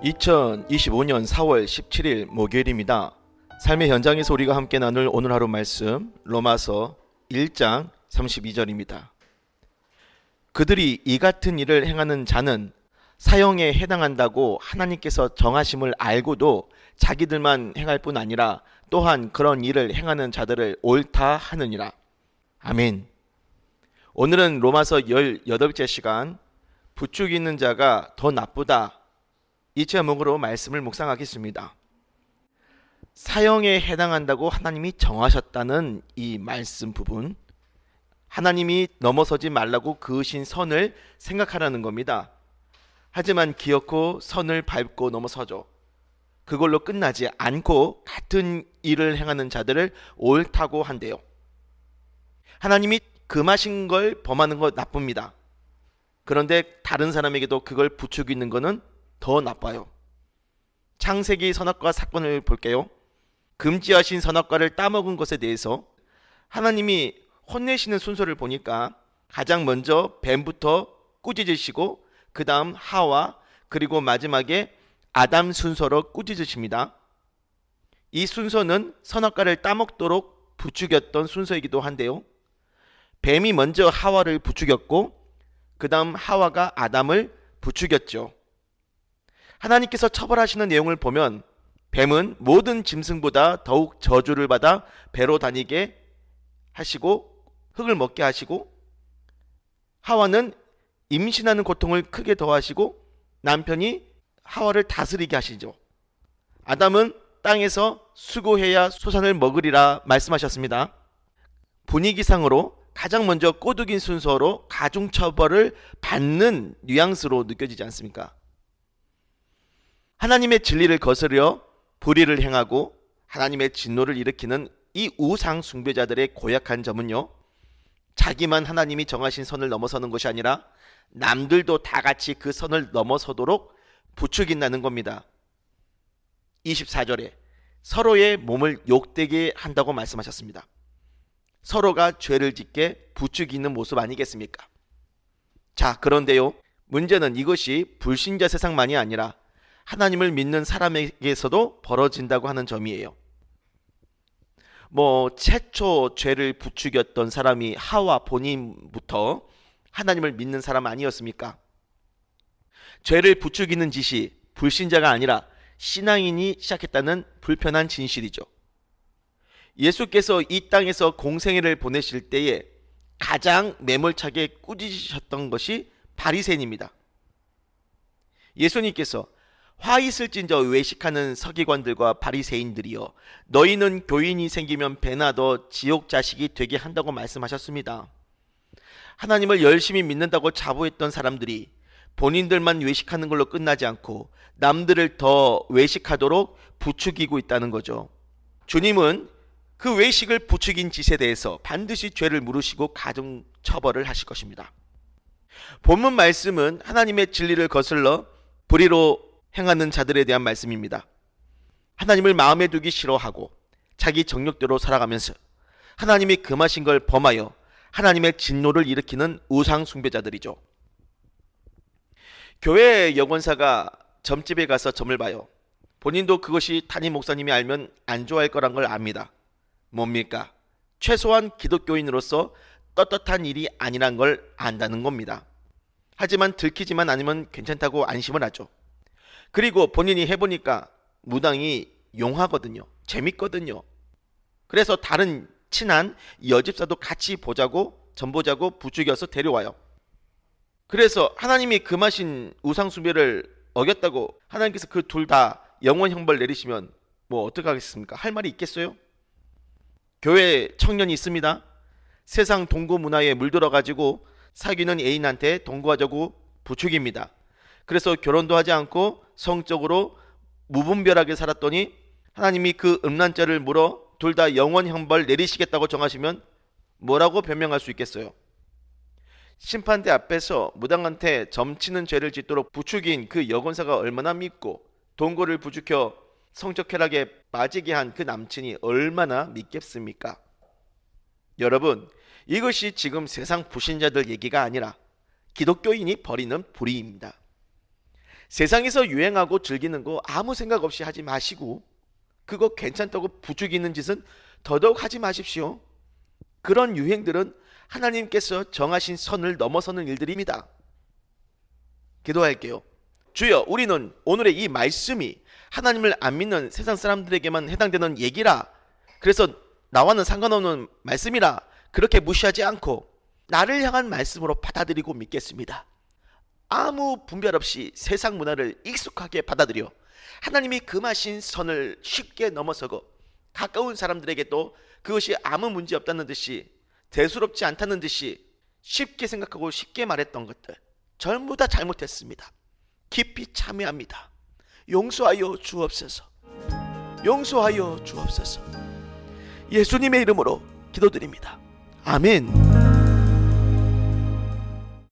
2025년 4월 17일 목요일입니다. 삶의 현장에서 우리가 함께 나눌 오늘 하루 말씀 로마서 1장 32절입니다. 그들이 이 같은 일을 행하는 자는 사형에 해당한다고 하나님께서 정하심을 알고도 자기들만 행할 뿐 아니라 또한 그런 일을 행하는 자들을 옳다 하느니라. 아멘. 오늘은 로마서 18째 시간 부추기는 자가 더 나쁘다, 이 제목으로 말씀을 묵상하겠습니다. 사형에 해당한다고 하나님이 정하셨다는 이 말씀 부분, 하나님이 넘어서지 말라고 그으신 선을 생각하라는 겁니다. 하지만 기어코 선을 밟고 넘어서죠. 그걸로 끝나지 않고 같은 일을 행하는 자들을 옳다고 한대요. 하나님이 금하신 걸 범하는 거 나쁩니다. 그런데 다른 사람에게도 그걸 부추기는 것은 더 나빠요. 창세기 선악과 사건을 볼게요. 금지하신 선악과를 따먹은 것에 대해서 하나님이 혼내시는 순서를 보니까 가장 먼저 뱀부터 꾸짖으시고 그 다음 하와, 그리고 마지막에 아담 순서로 꾸짖으십니다. 이 순서는 선악과를 따먹도록 부추겼던 순서이기도 한데요, 뱀이 먼저 하와를 부추겼고 그 다음 하와가 아담을 부추겼죠. 하나님께서 처벌하시는 내용을 보면 뱀은 모든 짐승보다 더욱 저주를 받아 배로 다니게 하시고 흙을 먹게 하시고, 하와는 임신하는 고통을 크게 더하시고 남편이 하와를 다스리게 하시죠. 아담은 땅에서 수고해야 소산을 먹으리라 말씀하셨습니다. 분위기상으로 가장 먼저 꼬드긴 순서로 가중처벌을 받는 뉘앙스로 느껴지지 않습니까? 하나님의 진리를 거스려 불의를 행하고 하나님의 진노를 일으키는 이 우상 숭배자들의 고약한 점은요, 자기만 하나님이 정하신 선을 넘어서는 것이 아니라 남들도 다 같이 그 선을 넘어서도록 부추긴다는 겁니다. 24절에 서로의 몸을 욕되게 한다고 말씀하셨습니다. 서로가 죄를 짓게 부추기는 모습 아니겠습니까? 자, 그런데요, 문제는 이것이 불신자 세상만이 아니라 하나님을 사람에게서도 벌어진다고 하는 점이에요. 최초 죄를 부추겼던 사람이 하와 본인부터 하나님을 믿는 사람 아니었습니까? 죄를 부추기는 짓이 불신자가 아니라 신앙인이 시작했다는 불편한 진실이죠. 예수께서 이 땅에서 공생애를 보내실 때에 가장 매몰차게 꾸짖으셨던 것이 바리새인입니다. 예수님께서 화 있을진저 외식하는 서기관들과 바리새인들이여, 너희는 교인이 생기면 배나 더 지옥 자식이 되게 한다고 말씀하셨습니다. 하나님을 열심히 믿는다고 자부했던 사람들이 본인들만 외식하는 걸로 끝나지 않고 남들을 더 외식하도록 부추기고 있다는 거죠. 주님은 그 외식을 부추긴 짓에 대해서 반드시 죄를 물으시고 가중 처벌을 하실 것입니다. 본문 말씀은 하나님의 진리를 거슬러 불의로 행하는 자들에 대한 말씀입니다. 하나님을 마음에 두기 싫어하고 자기 정욕대로 살아가면서 하나님이 금하신 걸 범하여 하나님의 진노를 일으키는 우상 숭배자들이죠. 교회 여권사가 점집에 가서 점을 봐요. 본인도 그것이 담임 목사님이 알면 안 좋아할 거란 걸 압니다. 뭡니까? 최소한 기독교인으로서 떳떳한 일이 아니란 걸 안다는 겁니다. 하지만 들키지만 않으면 괜찮다고 안심을 하죠. 그리고 본인이 해보니까 무당이 용하거든요. 재밌거든요. 그래서 다른 친한 여집사도 같이 보자고, 전보자고 부추겨서 데려와요. 그래서 하나님이 금하신 우상숭배를 어겼다고 하나님께서 그 둘 다 영원 형벌 내리시면 어떡하겠습니까? 할 말이 있겠어요? 교회 청년이 있습니다. 세상 동거 문화에 물들어가지고 사귀는 애인한테 동거하자고 부추깁니다. 그래서 결혼도 하지 않고 성적으로 무분별하게 살았더니 하나님이 그 음란죄를 물어 둘 다 영원 형벌 내리시겠다고 정하시면 뭐라고 변명할 수 있겠어요? 심판대 앞에서 무당한테 점치는 죄를 짓도록 부추긴 그 여권사가 얼마나 믿고 동거를 부추겨 성적 쾌락에 빠지게 한 그 남친이 얼마나 믿겠습니까? 여러분, 이것이 지금 세상 불신자들 얘기가 아니라 기독교인이 벌이는 불의입니다. 세상에서 유행하고 즐기는 거 아무 생각 없이 하지 마시고, 그거 괜찮다고 부추기는 짓은 더더욱 하지 마십시오. 그런 유행들은 하나님께서 정하신 선을 넘어서는 일들입니다. 기도할게요. 주여, 우리는 오늘의 이 말씀이 하나님을 안 믿는 세상 사람들에게만 해당되는 얘기라, 그래서 나와는 상관없는 말씀이라 그렇게 무시하지 않고 나를 향한 말씀으로 받아들이고 믿겠습니다. 아무 분별 없이 세상 문화를 익숙하게 받아들여 하나님이 금하신 선을 쉽게 넘어서고 가까운 사람들에게도 그것이 아무 문제 없다는 듯이, 대수롭지 않다는 듯이 쉽게 생각하고 쉽게 말했던 것들 전부 다 잘못했습니다. 깊이 참회합니다. 용서하여 주옵소서. 용서하여 주옵소서. 예수님의 이름으로 기도드립니다. 아멘.